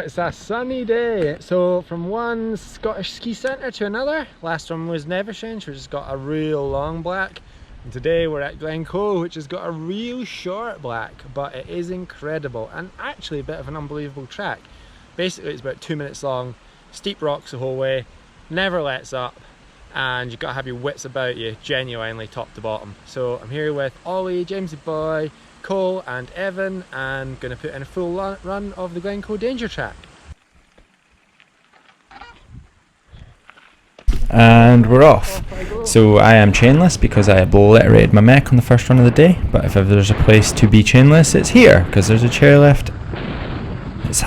it's a sunny day. So from one Scottish ski centre to another. Last one was Nevis Range, which has got a real long black. And today we're at Glencoe, which has got a real short black, but it is incredible and actually a bit of an unbelievable track. Basically it's about 2 minutes long, steep rocks the whole way, never lets up, and you've got to have your wits about you, genuinely top to bottom. So I'm here with Ollie, Jamesy Boy, Cole and Evan, and going to put in a full run of the Glencoe Danger Track. And we're off. So I am chainless because I obliterated my mech on the first run of the day, but if ever there's a place to be chainless, it's here because there's a chairlift.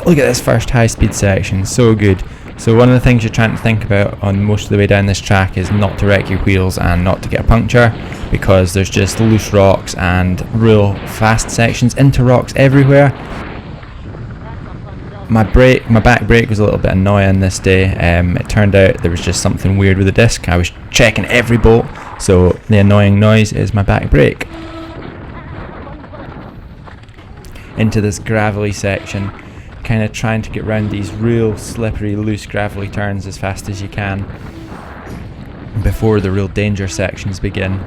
Look at this first high speed section, so good. So one of the things you're trying to think about on most of the way down this track is not to wreck your wheels and not to get a puncture, because there's just loose rocks and real fast sections into rocks everywhere. My back brake was a little bit annoying this day. It turned out there was just something weird with the disc. I was checking every bolt, so the annoying noise is my back brake. Into this gravelly section, kind of trying to get around these real slippery, loose, gravelly turns as fast as you can before the real danger sections begin.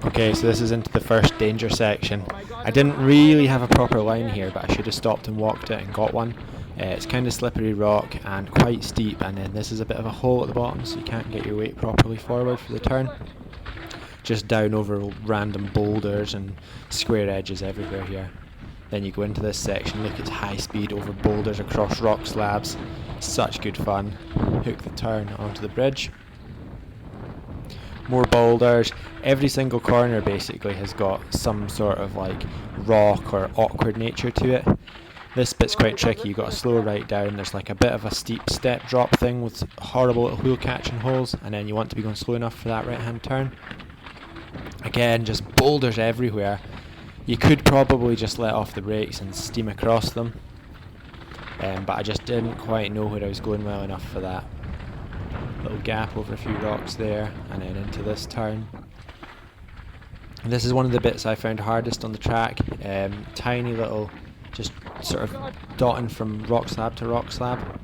Okay, so this is into the first danger section. I didn't really have a proper line here, but I should have stopped and walked it and got one. It's kind of slippery rock and quite steep, and then this is a bit of a hole at the bottom, so you can't get your weight properly forward for the turn. Just down over random boulders and square edges everywhere here. Then you go into this section, look, it's high speed over boulders across rock slabs. Such good fun. Hook the turn onto the bridge. More boulders. Every single corner basically has got some sort of like rock or awkward nature to it. This bit's quite tricky. You've got to slow right down. There's like a bit of a steep step drop thing with horrible little wheel catching holes, and then you want to be going slow enough for that right hand turn. Again, just boulders everywhere. You could probably just let off the brakes and steam across them, but I just didn't quite know where I was going well enough for that. Little gap over a few rocks there, and then into this turn. This is one of the bits I found hardest on the track. Tiny little, just sort of dotting from rock slab to rock slab.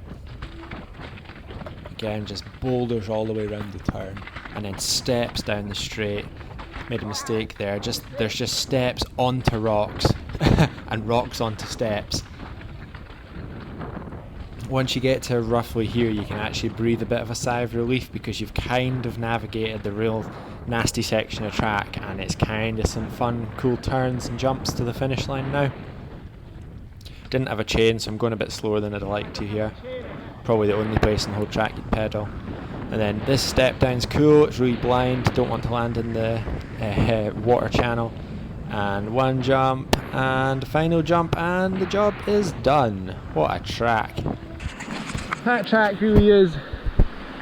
Again, just boulders all the way around the turn, and then steps down the straight. Made a mistake there. There's just steps onto rocks and rocks onto steps. Once you get to roughly here, you can actually breathe a bit of a sigh of relief because you've kind of navigated the real nasty section of track, and it's kind of some fun, cool turns and jumps to the finish line now. Didn't have a chain, so I'm going a bit slower than I'd like to here. Probably the only place in the whole track you'd pedal. And then this step down's cool, it's really blind, don't want to land in the water channel. And one jump, and final jump, and the job is done. What a track. That track really is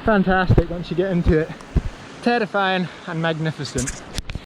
fantastic once you get into it. Terrifying and magnificent.